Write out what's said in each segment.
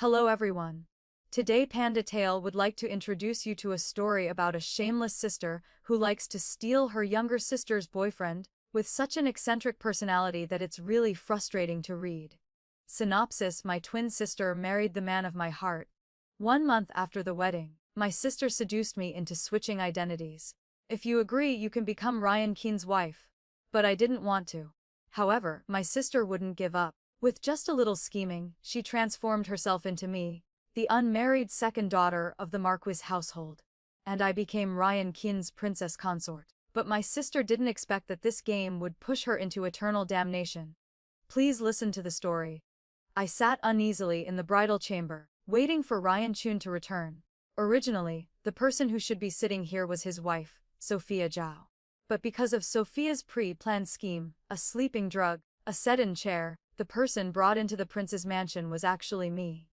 Hello everyone. Today Panda Tale would like to introduce you to a story about a shameless sister who likes to steal her younger sister's boyfriend, with such an eccentric personality that it's really frustrating to read. Synopsis: my twin sister married the man of my heart. 1 month after the wedding, my sister seduced me into switching identities. If you agree, you can become Ryan Keen's wife. But I didn't want to. However, my sister wouldn't give up. With just a little scheming, she transformed herself into me, the unmarried second daughter of the Marquis household. And I became Ryan Keen's princess consort. But my sister didn't expect that this game would push her into eternal damnation. Please listen to the story. I sat uneasily in the bridal chamber, waiting for Ryan Chun to return. Originally, the person who should be sitting here was his wife, Sophia Zhao. But because of Sophia's pre-planned scheme, a sleeping drug, a sedan chair, the person brought into the prince's mansion was actually me.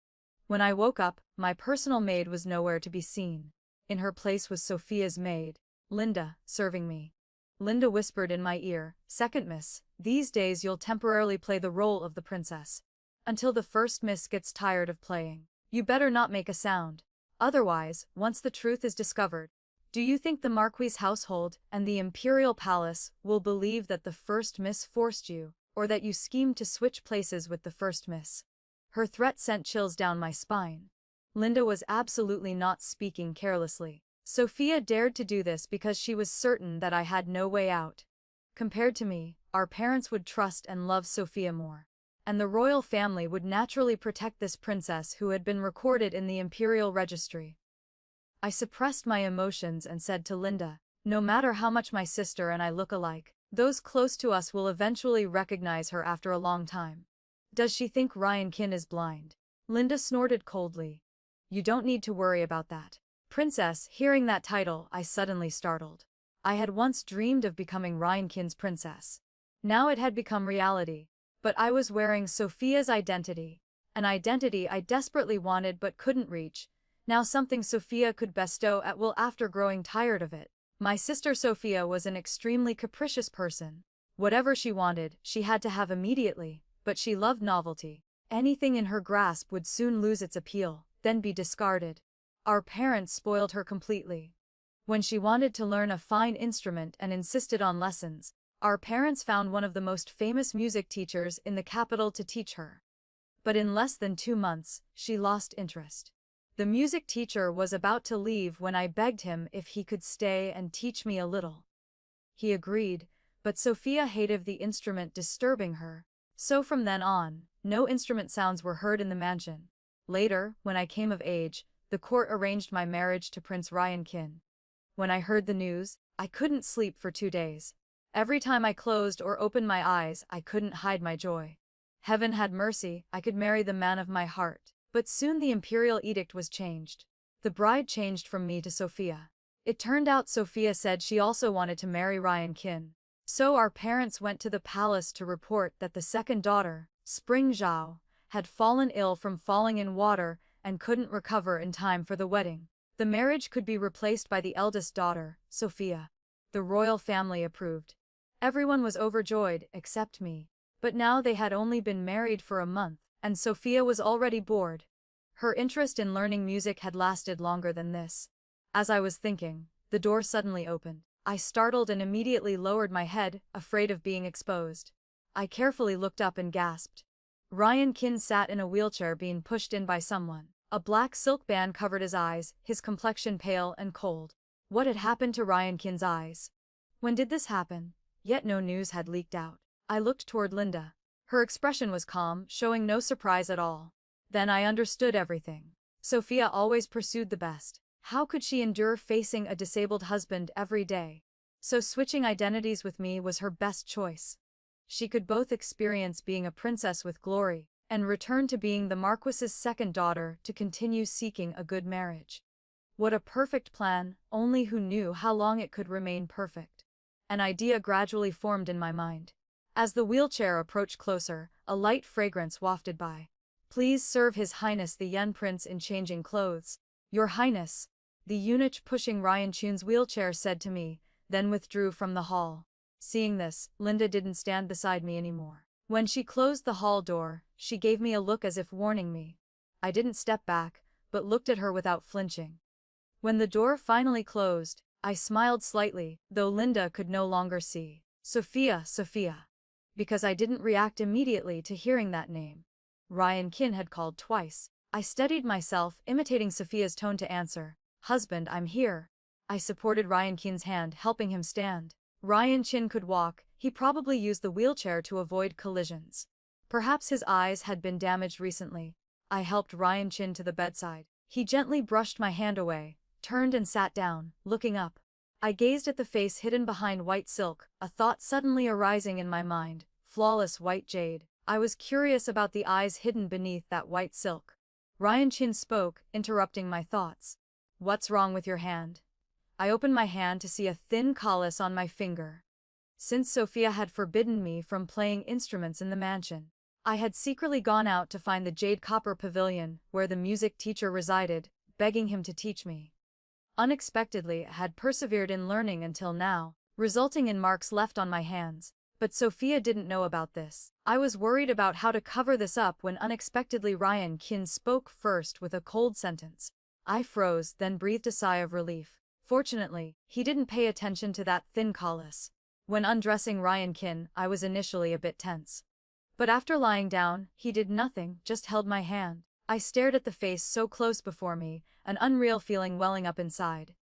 When I woke up, my personal maid was nowhere to be seen. In her place was Sophia's maid, Linda, serving me. Linda whispered in my ear, "Second miss, these days you'll temporarily play the role of the princess. Until the first miss gets tired of playing. You better not make a sound. Otherwise, once the truth is discovered, do you think the Marquis household and the Imperial Palace will believe that the first miss forced you, or that you schemed to switch places with the first miss?" Her threat sent chills down my spine. Linda was absolutely not speaking carelessly. Sophia dared to do this because she was certain that I had no way out. Compared to me, our parents would trust and love Sophia more. And the royal family would naturally protect this princess who had been recorded in the imperial registry. I suppressed my emotions and said to Linda, "No matter how much my sister and I look alike, those close to us will eventually recognize her after a long time. Does she think Ryan Keen is blind?" Linda snorted coldly. "You don't need to worry about that." Princess, hearing that title, I suddenly startled. I had once dreamed of becoming Ryan Keen's princess. Now it had become reality. But I was wearing Sophia's identity. An identity I desperately wanted but couldn't reach. Now something Sophia could bestow at will after growing tired of it. My sister Sophia was an extremely capricious person. Whatever she wanted, she had to have immediately, but she loved novelty. Anything in her grasp would soon lose its appeal, then be discarded. Our parents spoiled her completely. When she wanted to learn a fine instrument and insisted on lessons, our parents found one of the most famous music teachers in the capital to teach her. But in less than 2 months, she lost interest. The music teacher was about to leave when I begged him if he could stay and teach me a little. He agreed, but Sophia hated the instrument disturbing her. So from then on, no instrument sounds were heard in the mansion. Later, when I came of age, the court arranged my marriage to Prince Ryan Keen. When I heard the news, I couldn't sleep for 2 days. Every time I closed or opened my eyes, I couldn't hide my joy. Heaven had mercy, I could marry the man of my heart. But soon the imperial edict was changed. The bride changed from me to Sophia. It turned out Sophia said she also wanted to marry Ryan Keen. So our parents went to the palace to report that the second daughter, Spring Zhao, had fallen ill from falling in water and couldn't recover in time for the wedding. The marriage could be replaced by the eldest daughter, Sophia. The royal family approved. Everyone was overjoyed, except me. But now they had only been married for a month, and Sophia was already bored. Her interest in learning music had lasted longer than this. As I was thinking, the door suddenly opened. I startled and immediately lowered my head, afraid of being exposed. I carefully looked up and gasped. Ryan Keen sat in a wheelchair being pushed in by someone. A black silk band covered his eyes, his complexion pale and cold. What had happened to Ryan Keen's eyes? When did this happen? Yet no news had leaked out. I looked toward Linda. Her expression was calm, showing no surprise at all. Then I understood everything. Sophia always pursued the best. How could she endure facing a disabled husband every day? So switching identities with me was her best choice. She could both experience being a princess with glory, and return to being the Marquis's second daughter to continue seeking a good marriage. What a perfect plan, only who knew how long it could remain perfect. An idea gradually formed in my mind. As the wheelchair approached closer, a light fragrance wafted by. "Please serve His Highness the Yen Prince in changing clothes." "Your Highness," the eunuch pushing Ryan Chun's wheelchair said to me, then withdrew from the hall. Seeing this, Linda didn't stand beside me anymore. When she closed the hall door, she gave me a look as if warning me. I didn't step back, but looked at her without flinching. When the door finally closed, I smiled slightly, though Linda could no longer see. Sophia, Sophia. Because I didn't react immediately to hearing that name. Ryan Kin had called twice. I steadied myself, imitating Sophia's tone to answer. Husband, I'm here. I supported Ryan Kin's hand, helping him stand. Ryan Chin could walk. He probably used the wheelchair to avoid collisions. Perhaps his eyes had been damaged recently. I helped Ryan Chin to the bedside. He gently brushed my hand away, turned and sat down, looking up. I gazed at the face hidden behind white silk, a thought suddenly arising in my mind. Flawless white jade. I was curious about the eyes hidden beneath that white silk. Ryan Chin spoke, interrupting my thoughts. What's wrong with your hand? I opened my hand to see a thin callus on my finger. Since Sophia had forbidden me from playing instruments in the mansion, I had secretly gone out to find the Jade Copper Pavilion, where the music teacher resided, begging him to teach me. Unexpectedly, I had persevered in learning until now, resulting in marks left on my hands. But Sophia didn't know about this. I was worried about how to cover this up when unexpectedly Ryan Kin spoke first with a cold sentence. I froze, then breathed a sigh of relief. Fortunately, he didn't pay attention to that thin callus. When undressing Ryan Kin, I was initially a bit tense. But after lying down, he did nothing, just held my hand. I stared at the face so close before me, an unreal feeling welling up inside.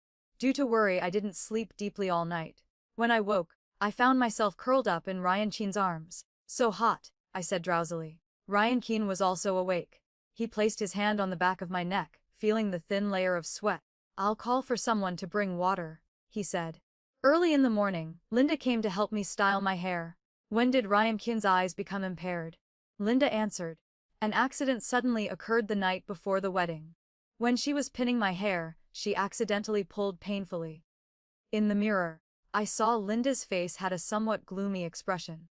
Due to worry, I didn't sleep deeply all night. When I woke, I found myself curled up in Ryan Kin's arms. So hot, I said drowsily. Ryan Kin was also awake. He placed his hand on the back of my neck, feeling the thin layer of sweat. I'll call for someone to bring water, he said. Early in the morning, Linda came to help me style my hair. When did Ryan Kin's eyes become impaired? Linda answered. An accident suddenly occurred the night before the wedding. When she was pinning my hair, she accidentally pulled painfully. In the mirror, I saw Linda's face had a somewhat gloomy expression.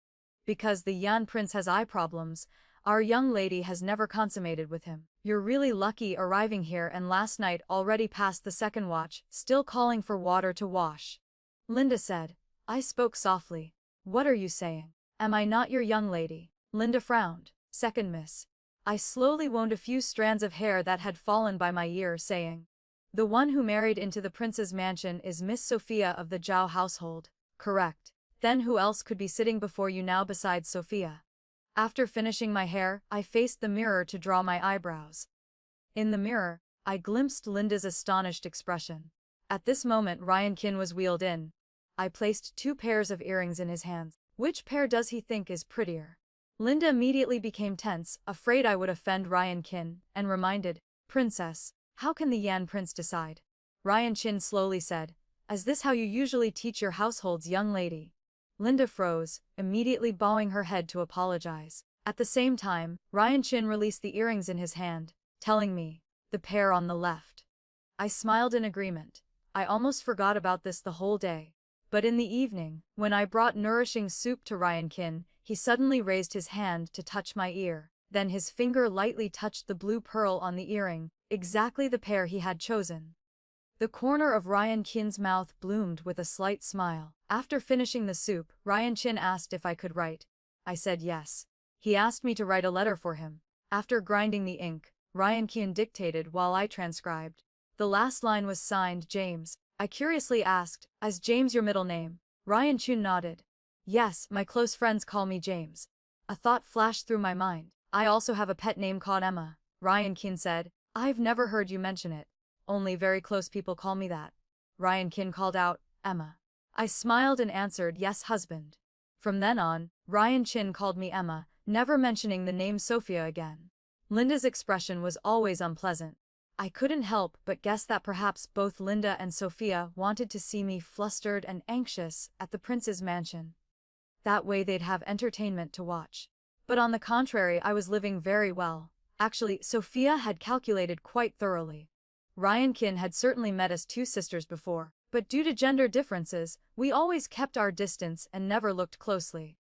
Because the Yan Prince has eye problems, our young lady has never consummated with him. You're really lucky arriving here and last night already past the second watch, still calling for water to wash. Linda said. I spoke softly. What are you saying? Am I not your young lady? Linda frowned. Second miss. I slowly wound a few strands of hair that had fallen by my ear, saying, the one who married into the prince's mansion is Miss Sophia of the Zhao household. Correct. Then who else could be sitting before you now besides Sophia? After finishing my hair, I faced the mirror to draw my eyebrows. In the mirror, I glimpsed Linda's astonished expression. At this moment Ryan Kin was wheeled in. I placed 2 pairs of earrings in his hands. Which pair does he think is prettier? Linda immediately became tense, afraid I would offend Ryan Kin, and reminded, Princess, how can the Yan Prince decide? Ryan Chin slowly said, is this how you usually teach your household's young lady? Linda froze, immediately bowing her head to apologize. At the same time, Ryan Chin released the earrings in his hand, telling me, the pair on the left. I smiled in agreement. I almost forgot about this the whole day. But in the evening, when I brought nourishing soup to Ryan Kin, he suddenly raised his hand to touch my ear. Then his finger lightly touched the blue pearl on the earring, exactly the pair he had chosen. The corner of Ryan Kin's mouth bloomed with a slight smile. After finishing the soup, Ryan Chin asked if I could write. I said yes. He asked me to write a letter for him. After grinding the ink, Ryan Kin dictated while I transcribed. The last line was signed James. I curiously asked, is James your middle name? Ryan Chin nodded. Yes, my close friends call me James. A thought flashed through my mind. I also have a pet name called Emma. Ryan Kin said. I've never heard you mention it. Only very close people call me that. Ryan Kin called out, Emma. I smiled and answered, yes, husband. From then on, Ryan Chin called me Emma, never mentioning the name Sophia again. Linda's expression was always unpleasant. I couldn't help but guess that perhaps both Linda and Sophia wanted to see me flustered and anxious at the prince's mansion. That way they'd have entertainment to watch. But on the contrary, I was living very well. Actually, Sophia had calculated quite thoroughly. Ryan Kin had certainly met us 2 sisters before, but due to gender differences, we always kept our distance and never looked closely.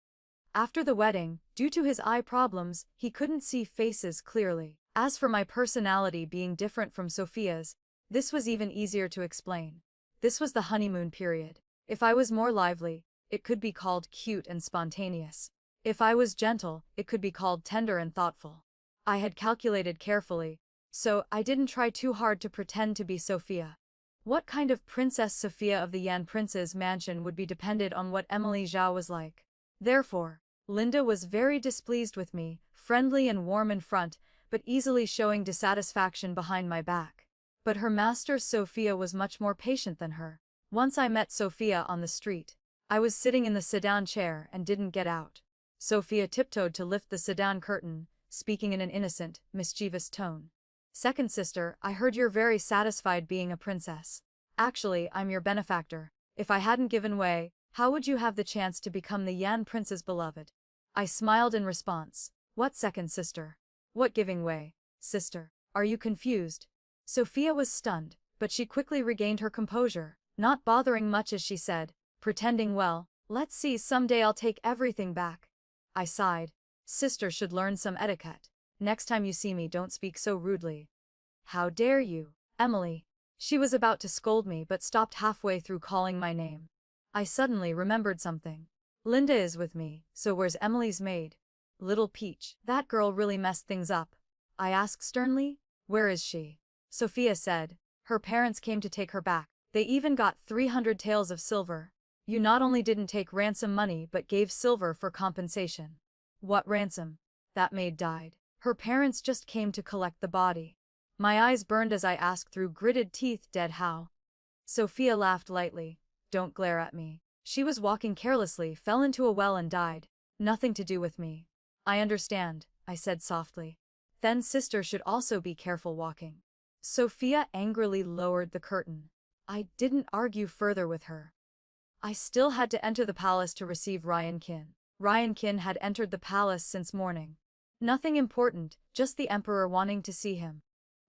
After the wedding, due to his eye problems, he couldn't see faces clearly. As for my personality being different from Sophia's, this was even easier to explain. This was the honeymoon period. If I was more lively, it could be called cute and spontaneous. If I was gentle, it could be called tender and thoughtful. I had calculated carefully, So I didn't try too hard to pretend to be Sophia. What kind of Princess Sophia of the Yan Prince's mansion would be depended on what Emily Zhao was like. Therefore, Linda was very displeased with me, friendly and warm in front, but easily showing dissatisfaction behind my back. But her master Sophia was much more patient than her. Once I met Sophia on the street. I was sitting in the sedan chair and didn't get out. Sophia tiptoed to lift the sedan curtain, speaking in an innocent, mischievous tone. Second sister, I heard you're very satisfied being a princess. Actually, I'm your benefactor. If I hadn't given way, how would you have the chance to become the Yan Prince's beloved? I smiled in response. What second sister? What giving way? Sister, are you confused? Sophia was stunned, but she quickly regained her composure, not bothering much as she said, pretending well, let's see, someday I'll take everything back. I sighed. Sister should learn some etiquette. Next time you see me, don't speak so rudely. How dare you, Emily? She was about to scold me but stopped halfway through calling my name. I suddenly remembered something. Linda is with me, so where's Emily's maid? Little Peach. That girl really messed things up. I asked sternly. Where is she? Sophia said. Her parents came to take her back. They even got 300 taels of silver. You not only didn't take ransom money but gave silver for compensation. What ransom? That maid died. Her parents just came to collect the body. My eyes burned as I asked through gritted teeth, dead how? Sophia laughed lightly. Don't glare at me. She was walking carelessly, fell into a well and died. Nothing to do with me. I understand, I said softly. Then sister should also be careful walking. Sophia angrily lowered the curtain. I didn't argue further with her. I still had to enter the palace to receive Ryan Qin. Ryan Qin had entered the palace since morning. Nothing important, just the emperor wanting to see him.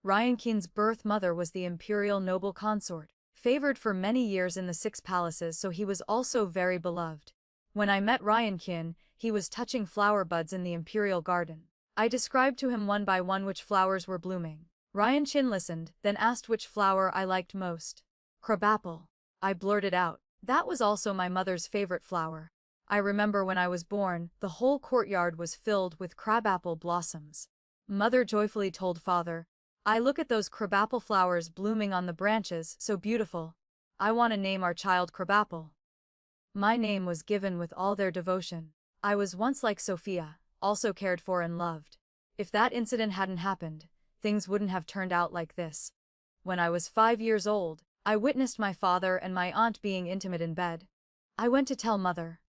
Ryan Qin's birth mother was the imperial noble consort, favored for many years in the 6 palaces, so he was also very beloved. When I met Ryan Qin, he was touching flower buds in the imperial garden. I described to him one by one which flowers were blooming. Ryan Qin listened, then asked which flower I liked most. Crabapple. I blurted out. That was also my mother's favorite flower. I remember when I was born, the whole courtyard was filled with crabapple blossoms. Mother joyfully told father, I look at those crabapple flowers blooming on the branches, so beautiful. I want to name our child Crabapple. My name was given with all their devotion. I was once like Sophia, also cared for and loved. If that incident hadn't happened, things wouldn't have turned out like this. When I was 5 years old, I witnessed my father and my aunt being intimate in bed. I went to tell mother.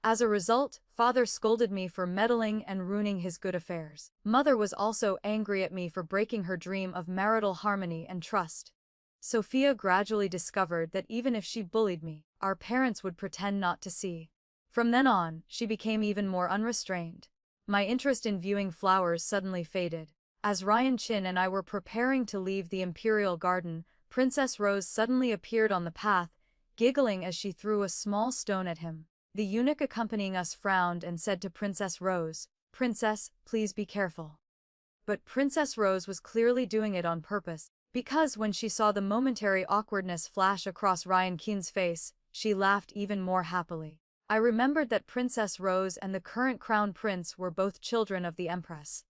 As a result, father scolded me for meddling and ruining his good affairs. Mother was also angry at me for breaking her dream of marital harmony and trust. Sophia gradually discovered that even if she bullied me, our parents would pretend not to see. From then on, she became even more unrestrained. My interest in viewing flowers suddenly faded. As Ryan Qin and I were preparing to leave the imperial garden, Princess Rose suddenly appeared on the path, giggling as she threw a small stone at him. The eunuch accompanying us frowned and said to Princess Rose, Princess, please be careful. But Princess Rose was clearly doing it on purpose, because when she saw the momentary awkwardness flash across Ryan Qin's face, she laughed even more happily. I remembered that Princess Rose and the current crown prince were both children of the Empress.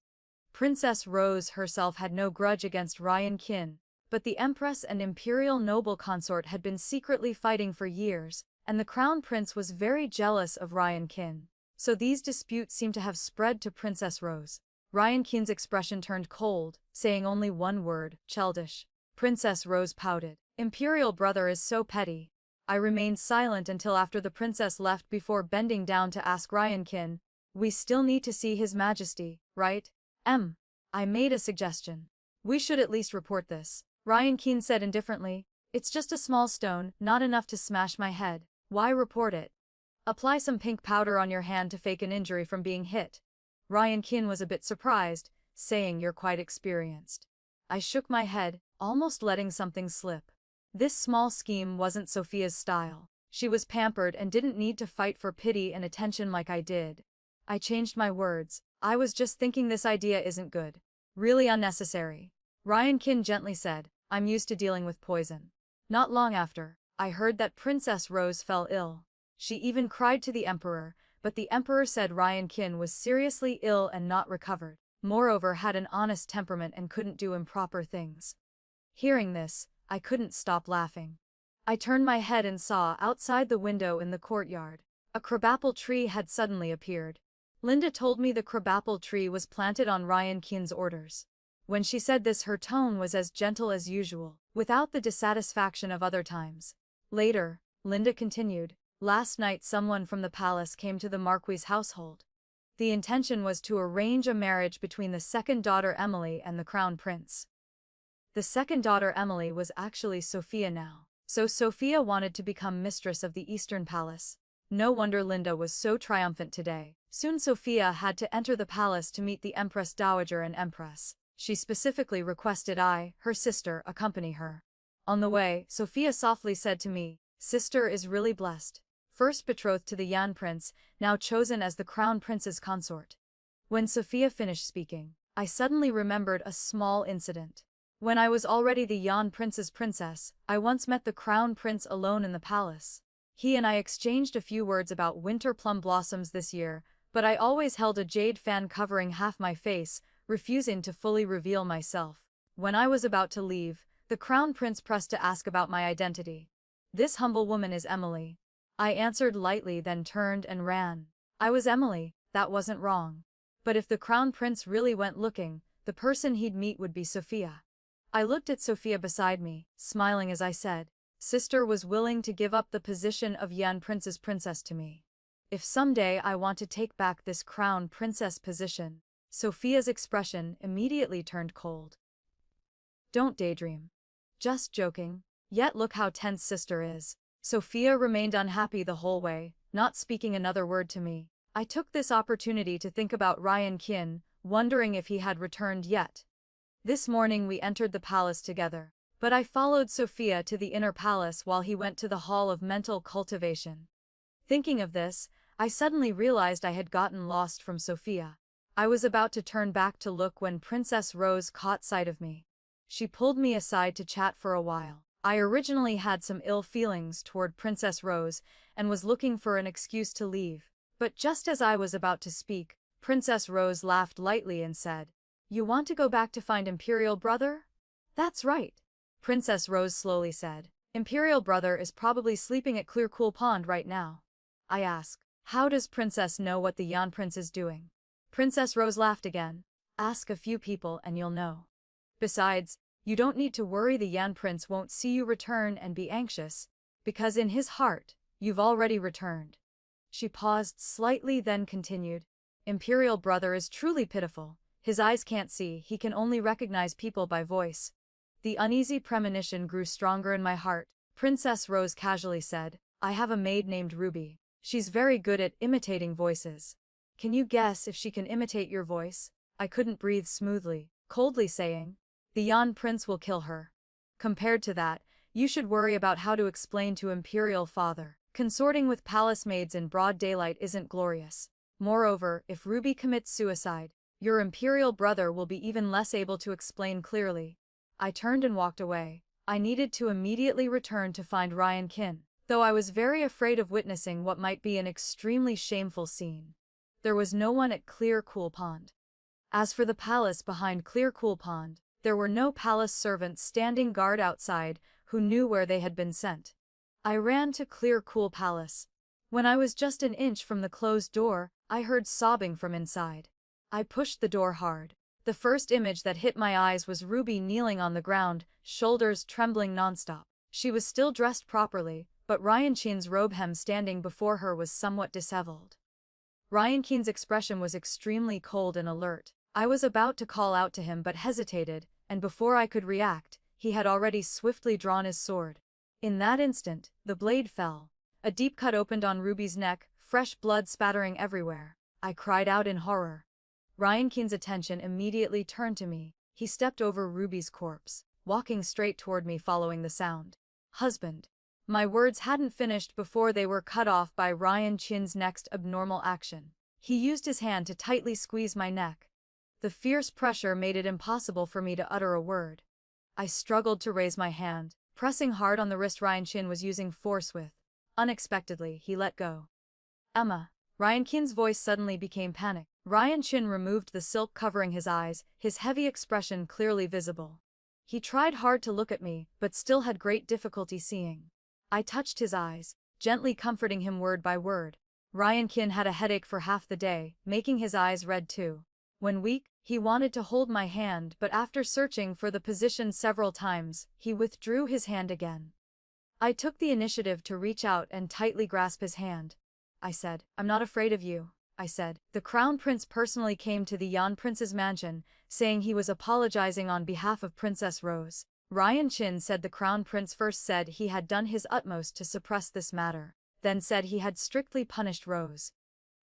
Princess Rose herself had no grudge against Ryan Qin, but the Empress and imperial noble consort had been secretly fighting for years, and the crown prince was very jealous of Ryan Qin. So these disputes seemed to have spread to Princess Rose. Ryan Qin's expression turned cold, saying only one word, childish. Princess Rose pouted. Imperial brother is so petty. I remained silent until after the princess left before bending down to ask Ryan Qin, we still need to see His Majesty, right? I made a suggestion. We should at least report this. Ryan Qin said indifferently, it's just a small stone, not enough to smash my head. Why report it? Apply some pink powder on your hand to fake an injury from being hit. Ryan Qin was a bit surprised, saying you're quite experienced. I shook my head, almost letting something slip. This small scheme wasn't Sophia's style. She was pampered and didn't need to fight for pity and attention like I did. I changed my words. I was just thinking this idea isn't good. Really unnecessary. Ryan Qin gently said, I'm used to dealing with poison. Not long after, I heard that Princess Rose fell ill. She even cried to the emperor, but the emperor said Ryan Qin was seriously ill and not recovered. Moreover, had an honest temperament and couldn't do improper things. Hearing this, I couldn't stop laughing. I turned my head and saw, outside the window in the courtyard, a crabapple tree had suddenly appeared. Linda told me the crabapple tree was planted on Ryan Kien's orders. When she said this, her tone was as gentle as usual, without the dissatisfaction of other times. Later, Linda continued, last night someone from the palace came to the Marquis's household. The intention was to arrange a marriage between the second daughter Emily and the crown prince. The second daughter Emily was actually Sophia now, so Sophia wanted to become mistress of the Eastern Palace. No wonder Linda was so triumphant today. Soon Sophia had to enter the palace to meet the Empress Dowager and Empress. She specifically requested I, her sister, accompany her. On the way, Sophia softly said to me, "Sister is really blessed. First betrothed to the Yan Prince, now chosen as the Crown Prince's consort." When Sophia finished speaking, I suddenly remembered a small incident. When I was already the Yan Prince's princess, I once met the Crown Prince alone in the palace. He and I exchanged a few words about winter plum blossoms this year, but I always held a jade fan covering half my face, refusing to fully reveal myself. When I was about to leave, the Crown Prince pressed to ask about my identity. "This humble woman is Emily." I answered lightly, then turned and ran. I was Emily, that wasn't wrong. But if the Crown Prince really went looking, the person he'd meet would be Sophia. I looked at Sophia beside me, smiling as I said, "Sister was willing to give up the position of Yan Prince's princess to me. If someday I want to take back this Crown Princess position." Sophia's expression immediately turned cold. "Don't daydream. Just joking. Yet look how tense sister is." Sophia remained unhappy the whole way, not speaking another word to me. I took this opportunity to think about Ryan Kien, wondering if he had returned yet. This morning we entered the palace together, but I followed Sophia to the inner palace while he went to the Hall of Mental Cultivation. Thinking of this, I suddenly realized I had gotten lost from Sophia. I was about to turn back to look when Princess Rose caught sight of me. She pulled me aside to chat for a while. I originally had some ill feelings toward Princess Rose and was looking for an excuse to leave. But just as I was about to speak, Princess Rose laughed lightly and said, "You want to go back to find Imperial Brother?" "That's right," Princess Rose slowly said. "Imperial Brother is probably sleeping at Clear Cool Pond right now." I asked, "How does Princess know what the Yan Prince is doing?" Princess Rose laughed again. "Ask a few people and you'll know. Besides, you don't need to worry, the Yan Prince won't see you return and be anxious, because in his heart, you've already returned." She paused slightly, then continued, "Imperial Brother is truly pitiful. His eyes can't see, he can only recognize people by voice." The uneasy premonition grew stronger in my heart. Princess Rose casually said, "I have a maid named Ruby. She's very good at imitating voices. Can you guess if she can imitate your voice?" I couldn't breathe smoothly, coldly saying, "The Yan Prince will kill her. Compared to that, you should worry about how to explain to Imperial Father. Consorting with palace maids in broad daylight isn't glorious. Moreover, if Ruby commits suicide, your Imperial Brother will be even less able to explain clearly." I turned and walked away. I needed to immediately return to find Ryan Kien, though I was very afraid of witnessing what might be an extremely shameful scene. There was no one at Clear Cool Pond. As for the palace behind Clear Cool Pond, there were no palace servants standing guard outside who knew where they had been sent. I ran to Clear Cool Palace. When I was just an inch from the closed door, I heard sobbing from inside. I pushed the door hard. The first image that hit my eyes was Ruby kneeling on the ground, shoulders trembling nonstop. She was still dressed properly, but Ryan Kien's robe hem standing before her was somewhat disheveled. Ryan Kien's expression was extremely cold and alert. I was about to call out to him but hesitated, and before I could react, he had already swiftly drawn his sword. In that instant, the blade fell. A deep cut opened on Ruby's neck, fresh blood spattering everywhere. I cried out in horror. Ryan Kien's attention immediately turned to me. He stepped over Ruby's corpse, walking straight toward me following the sound. "Husband." My words hadn't finished before they were cut off by Ryan Kien's next abnormal action. He used his hand to tightly squeeze my neck. The fierce pressure made it impossible for me to utter a word. I struggled to raise my hand, pressing hard on the wrist Ryan Kien was using force with. Unexpectedly, he let go. "Emma." Ryan Kien's voice suddenly became panicked. Ryan Chin removed the silk covering his eyes, his heavy expression clearly visible. He tried hard to look at me, but still had great difficulty seeing. I touched his eyes, gently comforting him word by word. Ryan Chin had a headache for half the day, making his eyes red too. When weak, he wanted to hold my hand, but after searching for the position several times, he withdrew his hand again. I took the initiative to reach out and tightly grasp his hand. I said, "I'm not afraid of you," I said. The Crown Prince personally came to the Yan Prince's mansion, saying he was apologizing on behalf of Princess Rose. Ryan Chin said the Crown Prince first said he had done his utmost to suppress this matter, then said he had strictly punished Rose.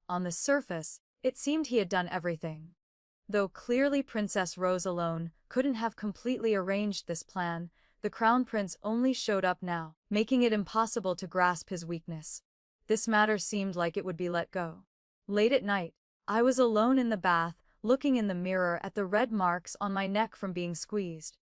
On the surface, it seemed he had done everything. Though clearly Princess Rose alone couldn't have completely arranged this plan, the Crown Prince only showed up now, making it impossible to grasp his weakness. This matter seemed like it would be let go. Late at night, I was alone in the bath, looking in the mirror at the red marks on my neck from being squeezed.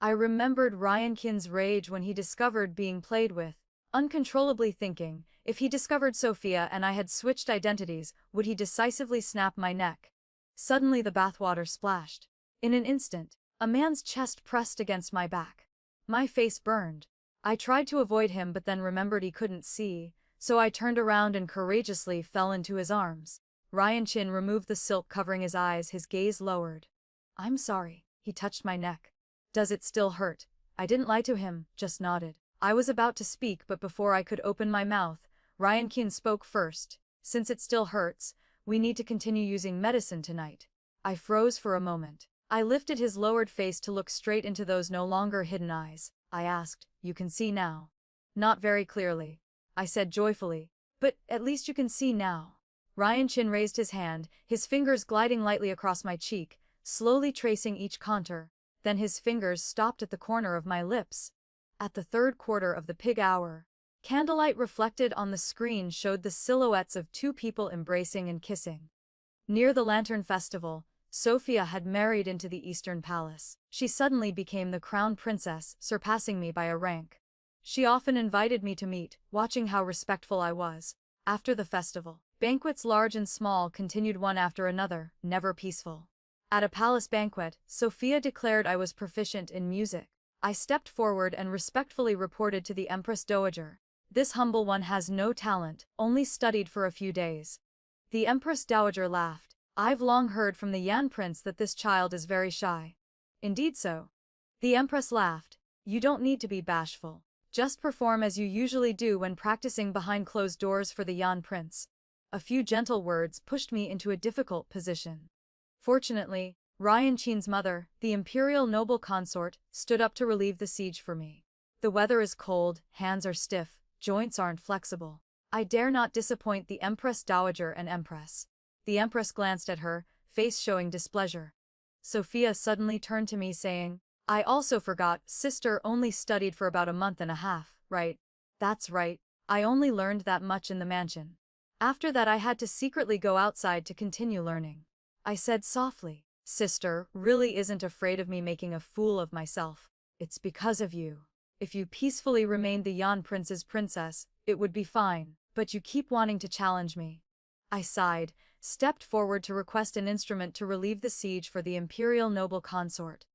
I remembered Ryan Chin's rage when he discovered being played with, uncontrollably thinking, if he discovered Sophia and I had switched identities, would he decisively snap my neck? Suddenly the bathwater splashed. In an instant, a man's chest pressed against my back. My face burned. I tried to avoid him but then remembered he couldn't see, so I turned around and courageously fell into his arms. Ryan Chin removed the silk covering his eyes, his gaze lowered. "I'm sorry." He touched my neck. "Does it still hurt?" I didn't lie to him, just nodded. I was about to speak but before I could open my mouth, Ryan Chin spoke first. "Since it still hurts, we need to continue using medicine tonight." I froze for a moment. I lifted his lowered face to look straight into those no longer hidden eyes. I asked, "You can see now?" "Not very clearly," I said joyfully. "But at least you can see now." Ryan Chin raised his hand, his fingers gliding lightly across my cheek, slowly tracing each contour. Then his fingers stopped at the corner of my lips. At the third quarter of the pig hour, candlelight reflected on the screen showed the silhouettes of two people embracing and kissing. Near the Lantern Festival, Sophia had married into the Eastern Palace. She suddenly became the crown princess, surpassing me by a rank. She often invited me to meet, watching how respectful I was. After the festival, banquets large and small continued one after another, never peaceful. At a palace banquet, Sophia declared I was proficient in music. I stepped forward and respectfully reported to the Empress Dowager. "This humble one has no talent, only studied for a few days." The Empress Dowager laughed. "I've long heard from the Yan Prince that this child is very shy." "Indeed so." The Empress laughed. "You don't need to be bashful. Just perform as you usually do when practicing behind closed doors for the Yan Prince." A few gentle words pushed me into a difficult position. Fortunately, Ryan Chin's mother, the imperial noble consort, stood up to relieve the siege for me. "The weather is cold, hands are stiff, joints aren't flexible. I dare not disappoint the Empress Dowager and Empress." The Empress glanced at her, face showing displeasure. Sophia suddenly turned to me saying, "I also forgot, sister only studied for about a month and a half, right?" "That's right. I only learned that much in the mansion. After that I had to secretly go outside to continue learning." I said softly, "Sister really isn't afraid of me making a fool of myself. It's because of you. If you peacefully remained the Yan Prince's princess, it would be fine, but you keep wanting to challenge me." I sighed, stepped forward to request an instrument to relieve the siege for the imperial noble consort.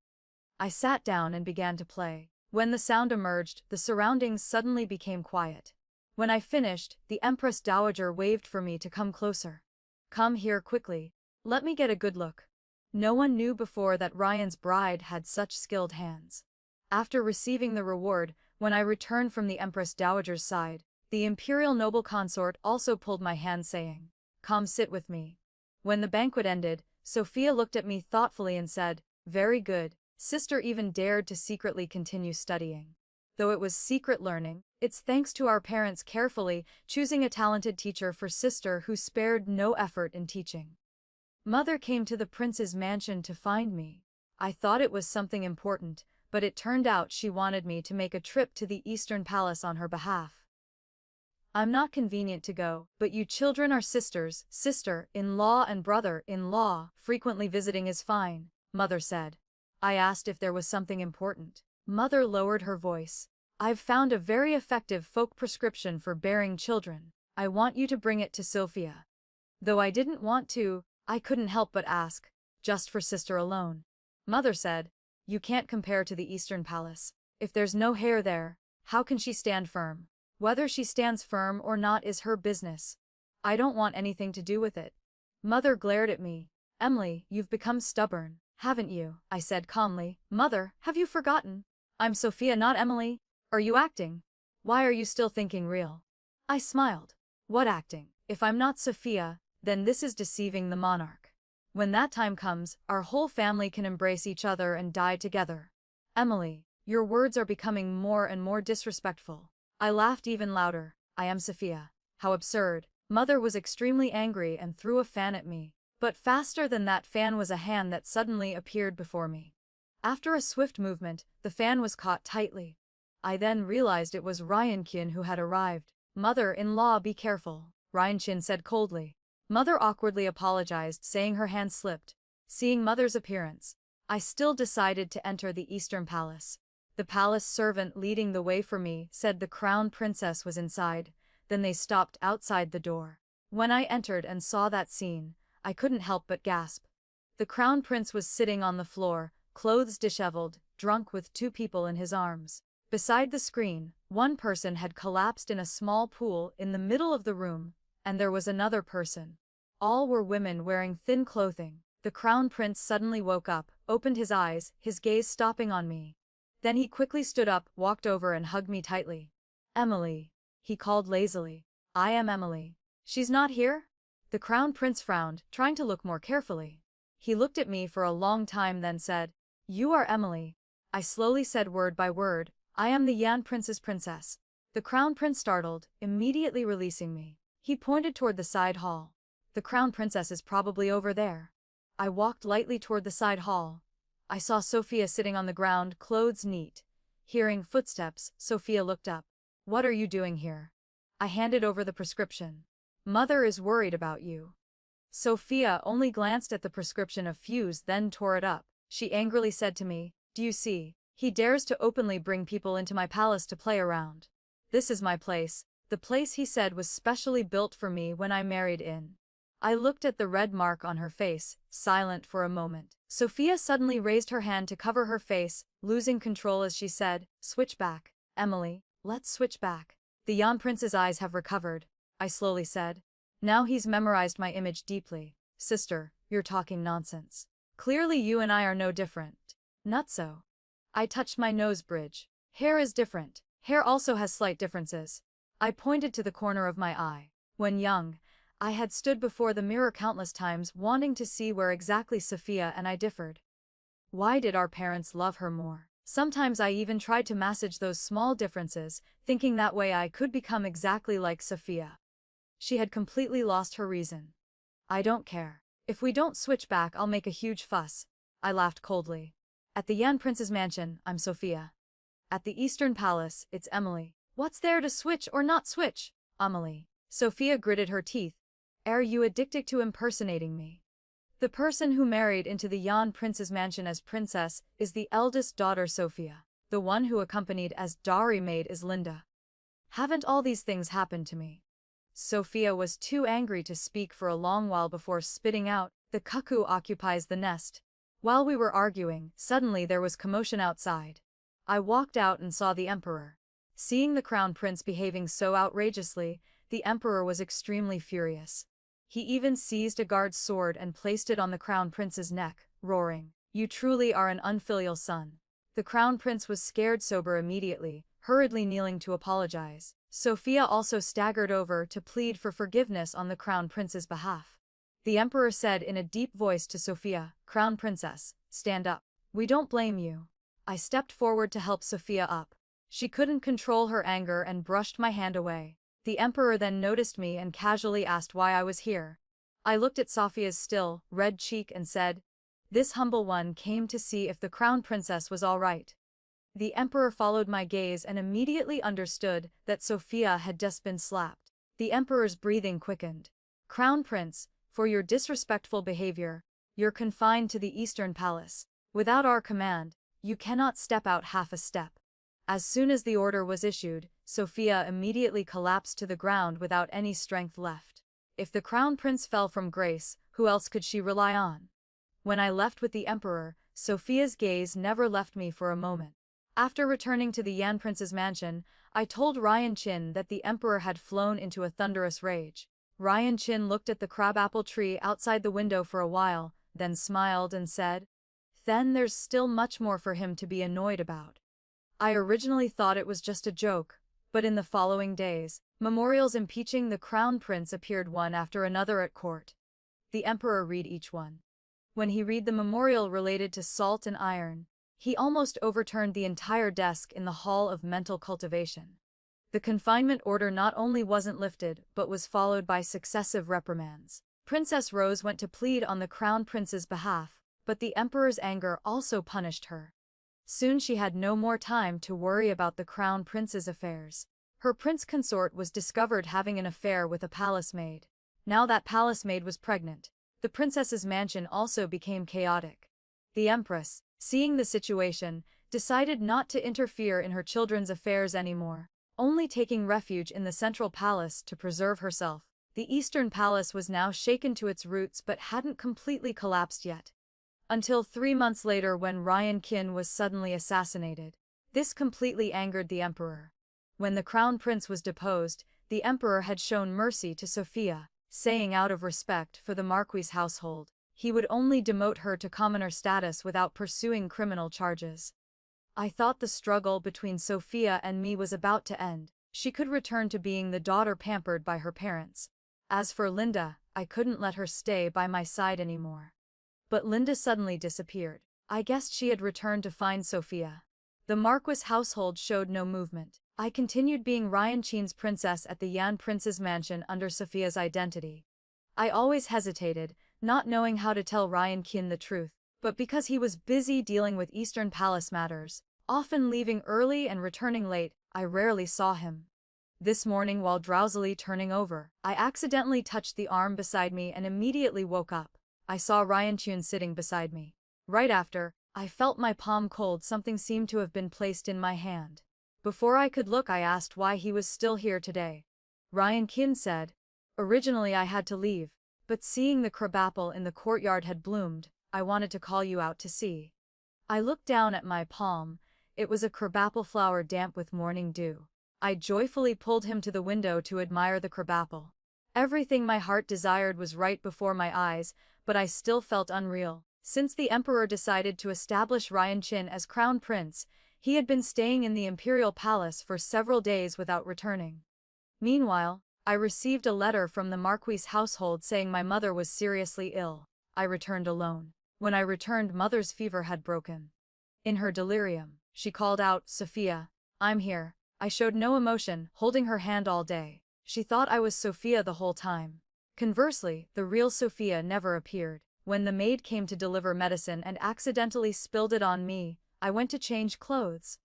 I sat down and began to play. When the sound emerged, the surroundings suddenly became quiet. When I finished, the Empress Dowager waved for me to come closer. "Come here quickly. Let me get a good look." No one knew before that Ryan's bride had such skilled hands. After receiving the reward, when I returned from the Empress Dowager's side, the imperial noble consort also pulled my hand saying, "Come sit with me." When the banquet ended, Sophia looked at me thoughtfully and said, "Very good." Sister even dared to secretly continue studying. Though it was secret learning, it's thanks to our parents carefully choosing a talented teacher for sister who spared no effort in teaching. Mother came to the prince's mansion to find me. I thought it was something important, but it turned out she wanted me to make a trip to the Eastern Palace on her behalf. "I'm not convenient to go, but you children are sisters, sister-in-law and brother-in-law. Frequently visiting is fine," Mother said. I asked if there was something important. Mother lowered her voice. "I've found a very effective folk prescription for bearing children. I want you to bring it to Sophia." Though I didn't want to, I couldn't help but ask, just for sister alone. Mother said, you can't compare to the Eastern Palace. If there's no hair there, how can she stand firm? Whether she stands firm or not is her business. I don't want anything to do with it. Mother glared at me. Emily, you've become stubborn, haven't you? I said calmly. Mother, have you forgotten? I'm Sophia, not Emily. Are you acting? Why are you still thinking real? I smiled. What acting? If I'm not Sophia, then this is deceiving the monarch. When that time comes, our whole family can embrace each other and die together. Emily, your words are becoming more and more disrespectful. I laughed even louder. I am Sophia. How absurd. Mother was extremely angry and threw a fan at me. But faster than that fan was a hand that suddenly appeared before me. After a swift movement, the fan was caught tightly. I then realized it was Ryan-kun who had arrived. Mother-in-law, be careful, Ryan-kun said coldly. Mother awkwardly apologized, saying her hand slipped. Seeing Mother's appearance, I still decided to enter the Eastern Palace. The palace servant leading the way for me said the crown princess was inside, then they stopped outside the door. When I entered and saw that scene, I couldn't help but gasp. The crown prince was sitting on the floor, clothes disheveled, drunk with two people in his arms. Beside the screen, one person had collapsed in a small pool in the middle of the room, and there was another person. All were women wearing thin clothing. The crown prince suddenly woke up, opened his eyes, his gaze stopping on me. Then he quickly stood up, walked over and hugged me tightly. Emily, he called lazily. I am Emily. She's not here? The crown prince frowned, trying to look more carefully. He looked at me for a long time, then said, You are Emily. I slowly said word by word, I am the Yan prince's princess. The crown prince startled, immediately releasing me. He pointed toward the side hall. The crown princess is probably over there. I walked lightly toward the side hall. I saw Sophia sitting on the ground, clothes neat. Hearing footsteps, Sophia looked up. What are you doing here? I handed over the prescription. Mother is worried about you. Sophia only glanced at the prescription a fuse, then tore it up. She angrily said to me, Do you see? He dares to openly bring people into my palace to play around. This is my place. The place he said was specially built for me when I married in. I looked at the red mark on her face, silent for a moment. Sophia suddenly raised her hand to cover her face, losing control as she said, Switch back, Emily, let's switch back. The Yan prince's eyes have recovered, I slowly said. Now he's memorized my image deeply. Sister, you're talking nonsense. Clearly you and I are no different. Not so. I touched my nose bridge. Hair is different. Hair also has slight differences. I pointed to the corner of my eye. When young, I had stood before the mirror countless times wanting to see where exactly Sophia and I differed. Why did our parents love her more? Sometimes I even tried to massage those small differences, thinking that way I could become exactly like Sophia. She had completely lost her reason. I don't care. If we don't switch back, I'll make a huge fuss. I laughed coldly. At the Yan Prince's mansion, I'm Sophia. At the Eastern Palace, it's Emily. What's there to switch or not switch? Amelie. Sophia gritted her teeth. Are you addicted to impersonating me? The person who married into the Yan Prince's mansion as princess is the eldest daughter Sophia. The one who accompanied as dowry maid is Linda. Haven't all these things happened to me? Sophia was too angry to speak for a long while before spitting out, The cuckoo occupies the nest. While we were arguing, suddenly there was commotion outside. I walked out and saw the emperor. Seeing the crown prince behaving so outrageously, the emperor was extremely furious. He even seized a guard's sword and placed it on the crown prince's neck, roaring, You truly are an unfilial son. The crown prince was scared sober immediately, hurriedly kneeling to apologize. Sophia also staggered over to plead for forgiveness on the crown prince's behalf. The emperor said in a deep voice to Sophia, Crown princess, stand up. We don't blame you. I stepped forward to help Sophia up. She couldn't control her anger and brushed my hand away. The emperor then noticed me and casually asked why I was here. I looked at Sophia's still, red cheek and said, This humble one came to see if the crown princess was all right. The emperor followed my gaze and immediately understood that Sophia had just been slapped. The emperor's breathing quickened. Crown prince, for your disrespectful behavior, you're confined to the Eastern Palace. Without our command, you cannot step out half a step. As soon as the order was issued, Sophia immediately collapsed to the ground without any strength left. If the crown prince fell from grace, who else could she rely on? When I left with the emperor, Sophia's gaze never left me for a moment. After returning to the Yan prince's mansion, I told Ryan Chin that the emperor had flown into a thunderous rage. Ryan Chin looked at the crabapple tree outside the window for a while, then smiled and said, "Then there's still much more for him to be annoyed about." I originally thought it was just a joke, but in the following days, memorials impeaching the crown prince appeared one after another at court. The emperor read each one. When he read the memorial related to salt and iron, he almost overturned the entire desk in the Hall of Mental Cultivation. The confinement order not only wasn't lifted but was followed by successive reprimands. Princess Rose went to plead on the crown prince's behalf, but the emperor's anger also punished her. Soon she had no more time to worry about the crown prince's affairs. Her prince consort was discovered having an affair with a palace maid. Now that palace maid was pregnant, the princess's mansion also became chaotic. The empress, seeing the situation, decided not to interfere in her children's affairs anymore, only taking refuge in the central palace to preserve herself. The eastern palace was now shaken to its roots but hadn't completely collapsed yet. Until 3 months later when Ryan Kin was suddenly assassinated. This completely angered the emperor. When the crown prince was deposed, the emperor had shown mercy to Sophia, saying out of respect for the Marquis' household, he would only demote her to commoner status without pursuing criminal charges. I thought the struggle between Sophia and me was about to end. She could return to being the daughter pampered by her parents. As for Linda, I couldn't let her stay by my side anymore. But Linda suddenly disappeared. I guessed she had returned to find Sophia. The Marquis household showed no movement. I continued being Ryan Chin's princess at the Yan prince's mansion under Sophia's identity. I always hesitated, not knowing how to tell Ryan Kin the truth, but because he was busy dealing with Eastern Palace matters, often leaving early and returning late, I rarely saw him. This morning while drowsily turning over, I accidentally touched the arm beside me and immediately woke up. I saw Ryan Chun sitting beside me. Right after, I felt my palm cold. Something seemed to have been placed in my hand. Before I could look, I asked why he was still here today. Ryan Kin said, "Originally I had to leave, but seeing the crabapple in the courtyard had bloomed, I wanted to call you out to see." I looked down at my palm. It was a crabapple flower damp with morning dew. I joyfully pulled him to the window to admire the crabapple. Everything my heart desired was right before my eyes, but I still felt unreal. Since the emperor decided to establish Ryan Chin as crown prince, he had been staying in the imperial palace for several days without returning. Meanwhile, I received a letter from the Marquis' household saying my mother was seriously ill. I returned alone. When I returned, mother's fever had broken. In her delirium, she called out, "Sophia, I'm here." I showed no emotion, holding her hand all day. She thought I was Sophia the whole time. Conversely, the real Sophia never appeared. When the maid came to deliver medicine and accidentally spilled it on me, I went to change clothes.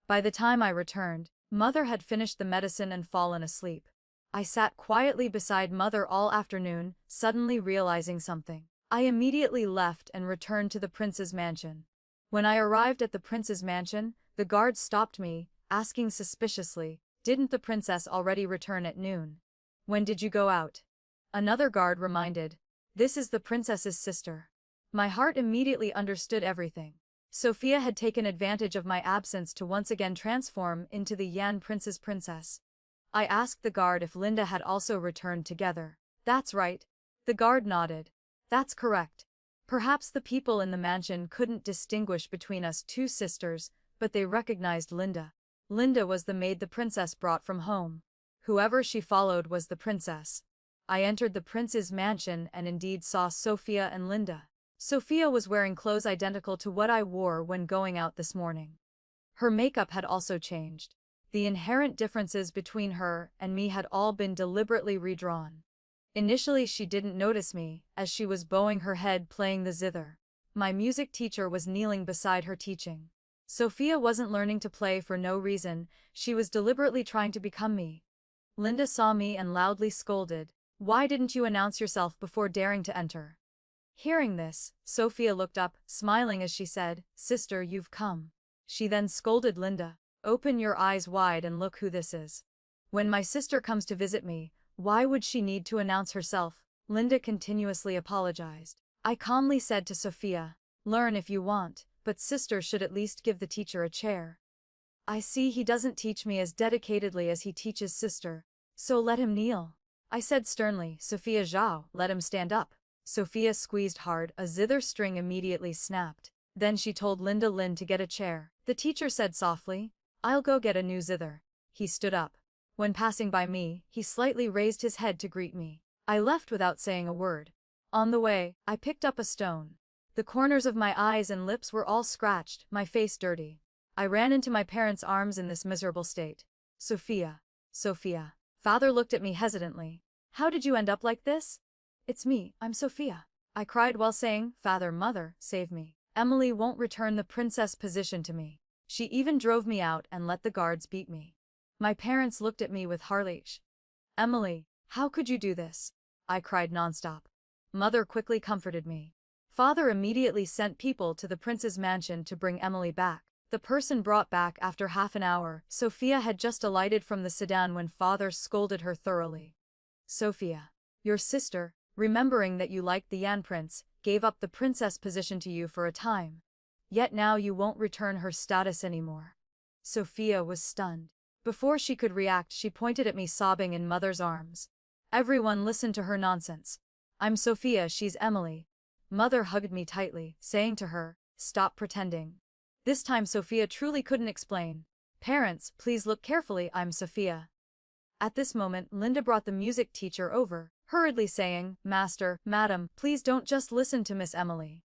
By the time I returned, mother had finished the medicine and fallen asleep. I sat quietly beside mother all afternoon, suddenly realizing something. I immediately left and returned to the prince's mansion. When I arrived at the prince's mansion, the guard stopped me, asking suspiciously, "Didn't the princess already return at noon? When did you go out?" Another guard reminded, "This is the princess's sister." My heart immediately understood everything. Sophia had taken advantage of my absence to once again transform into the Yan prince's princess. I asked the guard if Linda had also returned together. "That's right." The guard nodded. "That's correct. Perhaps the people in the mansion couldn't distinguish between us two sisters, but they recognized Linda. Linda was the maid the princess brought from home. Whoever she followed was the princess." I entered the prince's mansion and indeed saw Sophia and Linda. Sophia was wearing clothes identical to what I wore when going out this morning. Her makeup had also changed. The inherent differences between her and me had all been deliberately redrawn. Initially she didn't notice me, as she was bowing her head playing the zither. My music teacher was kneeling beside her teaching. Sophia wasn't learning to play for no reason, she was deliberately trying to become me. Linda saw me and loudly scolded, "Why didn't you announce yourself before daring to enter?" Hearing this, Sophia looked up, smiling as she said, "Sister, you've come." She then scolded Linda, "Open your eyes wide and look who this is. When my sister comes to visit me, Why would she need to announce herself? Linda continuously apologized. I calmly said to Sophia, learn if you want, but sister should at least give the teacher a chair. I see he doesn't teach me as dedicatedly as he teaches sister, so let him kneel. I said sternly, Sophia Zhao, let him stand up. Sophia squeezed hard, a zither string immediately snapped. Then she told Linda Lin to get a chair. The teacher said softly, I'll go get a new zither. He stood up. When passing by me, he slightly raised his head to greet me. I left without saying a word. On the way, I picked up a stone. The corners of my eyes and lips were all scratched, my face dirty. I ran into my parents' arms in this miserable state. Sophia. Sophia. Father looked at me hesitantly. How did you end up like this? It's me, I'm Sophia. I cried while saying, Father, Mother, save me. Emily won't return the princess position to me. She even drove me out and let the guards beat me. My parents looked at me with harsh. Emily, how could you do this? I cried nonstop. Mother quickly comforted me. Father immediately sent people to the prince's mansion to bring Emily back. The person brought back after half an hour. Sophia had just alighted from the sedan when father scolded her thoroughly. Sophia, your sister, remembering that you liked the Yan prince, gave up the princess position to you for a time. Yet now you won't return her status anymore. Sophia was stunned. Before she could react, she pointed at me sobbing in mother's arms. Everyone listened to her nonsense. I'm Sophia, she's Emily. Mother hugged me tightly, saying to her, stop pretending. This time Sophia truly couldn't explain. Parents, please look carefully, I'm Sophia. At this moment, Linda brought the music teacher over, hurriedly saying, Master, Madam, please don't just listen to Miss Emily.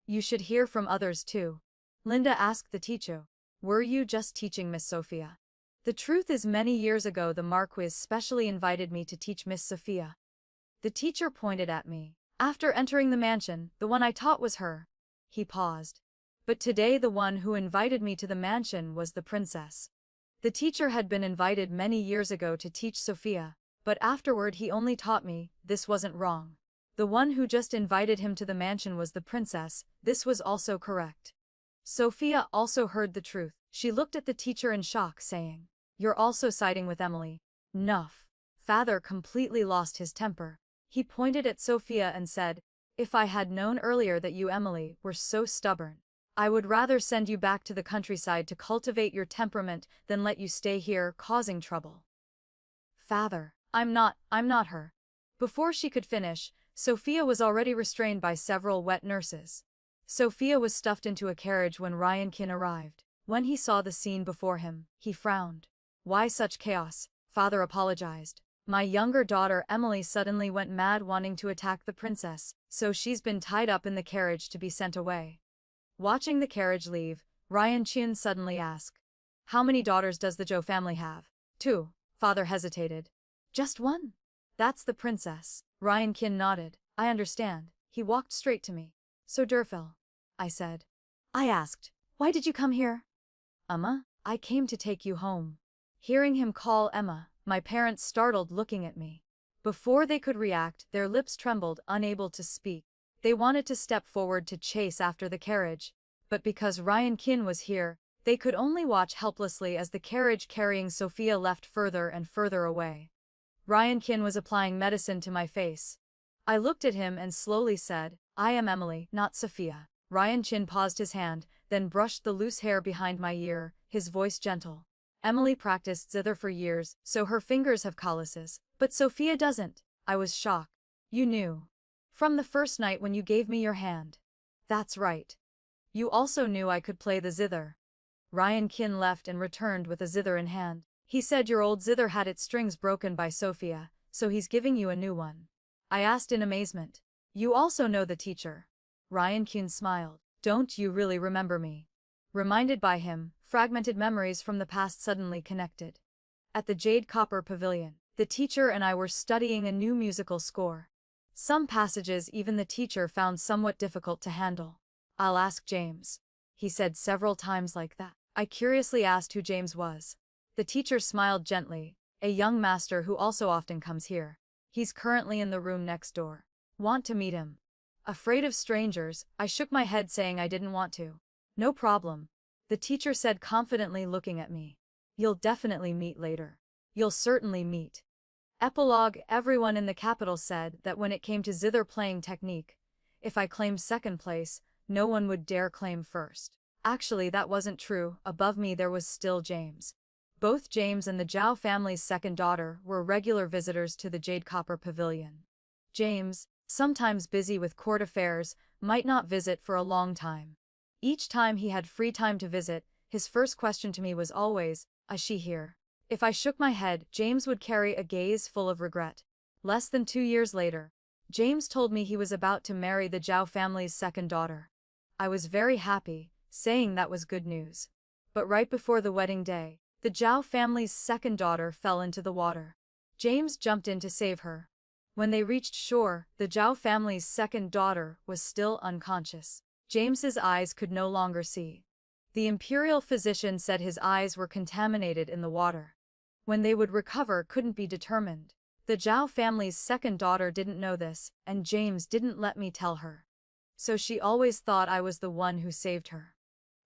You should hear from others too. Linda asked the teacher, were you just teaching Miss Sophia? The truth is many years ago the Marquis specially invited me to teach Miss Sophia. The teacher pointed at me. After entering the mansion, the one I taught was her. He paused. But today the one who invited me to the mansion was the princess. The teacher had been invited many years ago to teach Sophia, but afterward he only taught me. This wasn't wrong. The one who just invited him to the mansion was the princess. This was also correct. Sophia also heard the truth. She looked at the teacher in shock, saying, you're also siding with Emily. Nuff. Father completely lost his temper. He pointed at Sophia and said, if I had known earlier that you, Emily, were so stubborn, I would rather send you back to the countryside to cultivate your temperament than let you stay here causing trouble. Father, I'm not her. Before she could finish, Sophia was already restrained by several wet nurses. Sophia was stuffed into a carriage when Ryan Kin arrived. When he saw the scene before him, he frowned. Why such chaos? Father apologized. My younger daughter Emily suddenly went mad wanting to attack the princess, so she's been tied up in the carriage to be sent away. Watching the carriage leave, Ryan Kin suddenly asked, how many daughters does the Zhou family have? 2. Father hesitated. Just one? That's the princess. Ryan Kin nodded. I understand. He walked straight to me. So Durfil, I said. I asked, why did you come here? Emma, I came to take you home. Hearing him call Emma, my parents startled looking at me. Before they could react, their lips trembled, unable to speak. They wanted to step forward to chase after the carriage, but because Ryan Kin was here, they could only watch helplessly as the carriage carrying Sophia left further and further away. Ryan Kin was applying medicine to my face. I looked at him and slowly said, I am Emily, not Sophia. Ryan Kin paused his hand, then brushed the loose hair behind my ear, his voice gentle. Emily practiced zither for years, so her fingers have calluses, but Sophia doesn't. I was shocked. You knew. From the first night when you gave me your hand. That's right. You also knew I could play the zither. Ryan Kin left and returned with a zither in hand. He said your old zither had its strings broken by Sophia, so he's giving you a new one. I asked in amazement. You also know the teacher. Ryan Kin smiled. Don't you really remember me? Reminded by him, fragmented memories from the past suddenly connected. At the Jade Copper Pavilion, the teacher and I were studying a new musical score. Some passages even the teacher found somewhat difficult to handle. I'll ask James. He said several times like that. I curiously asked who James was. The teacher smiled gently. A young master who also often comes here. He's currently in the room next door. Want to meet him? Afraid of strangers, I shook my head saying I didn't want to. No problem. The teacher said confidently looking at me. You'll definitely meet later. You'll certainly meet. Epilogue. Everyone in the capital said that when it came to zither playing technique, if I claimed second place, no one would dare claim first. Actually, that wasn't true. Above me there was still James. Both James and the Zhao family's second daughter were regular visitors to the Jade Copper Pavilion. James, sometimes busy with court affairs, might not visit for a long time. Each time he had free time to visit, his first question to me was always, "Is she here?" If I shook my head, James would carry a gaze full of regret. Less than 2 years later, James told me he was about to marry the Zhao family's second daughter. I was very happy, saying that was good news. But right before the wedding day, the Zhao family's second daughter fell into the water. James jumped in to save her. When they reached shore, the Zhao family's second daughter was still unconscious. James's eyes could no longer see. The imperial physician said his eyes were contaminated in the water. When they would recover couldn't be determined. The Zhao family's second daughter didn't know this, and James didn't let me tell her. So she always thought I was the one who saved her.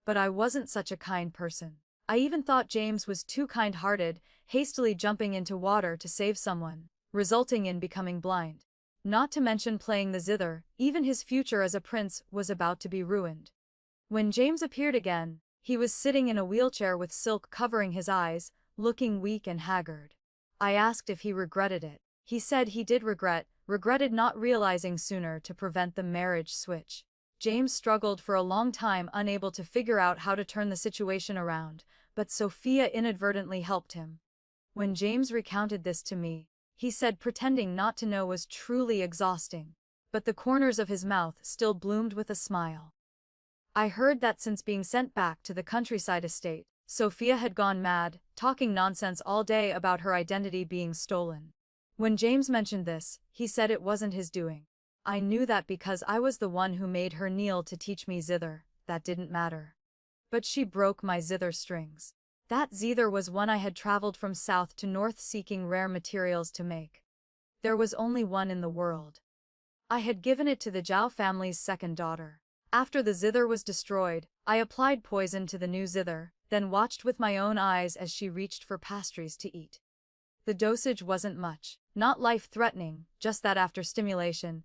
But I wasn't such a kind person. I even thought James was too kind-hearted, hastily jumping into water to save someone, resulting in becoming blind. Not to mention playing the zither, even his future as a prince was about to be ruined. When James appeared again, he was sitting in a wheelchair with silk covering his eyes, looking weak and haggard. I asked if he regretted it. He said he did regretted not realizing sooner to prevent the marriage switch. James struggled for a long time, unable to figure out how to turn the situation around, but Sophia inadvertently helped him. When James recounted this to me, he said pretending not to know was truly exhausting, but the corners of his mouth still bloomed with a smile. I heard that since being sent back to the countryside estate, Sophia had gone mad, talking nonsense all day about her identity being stolen. When James mentioned this, he said it wasn't his doing. I knew that because I was the one who made her kneel to teach me zither, that didn't matter. But she broke my zither strings. That zither was one I had traveled from south to north seeking rare materials to make. There was only one in the world. I had given it to the Zhao family's second daughter. After the zither was destroyed, I applied poison to the new zither, then watched with my own eyes as she reached for pastries to eat. The dosage wasn't much, not life-threatening, just that after stimulation,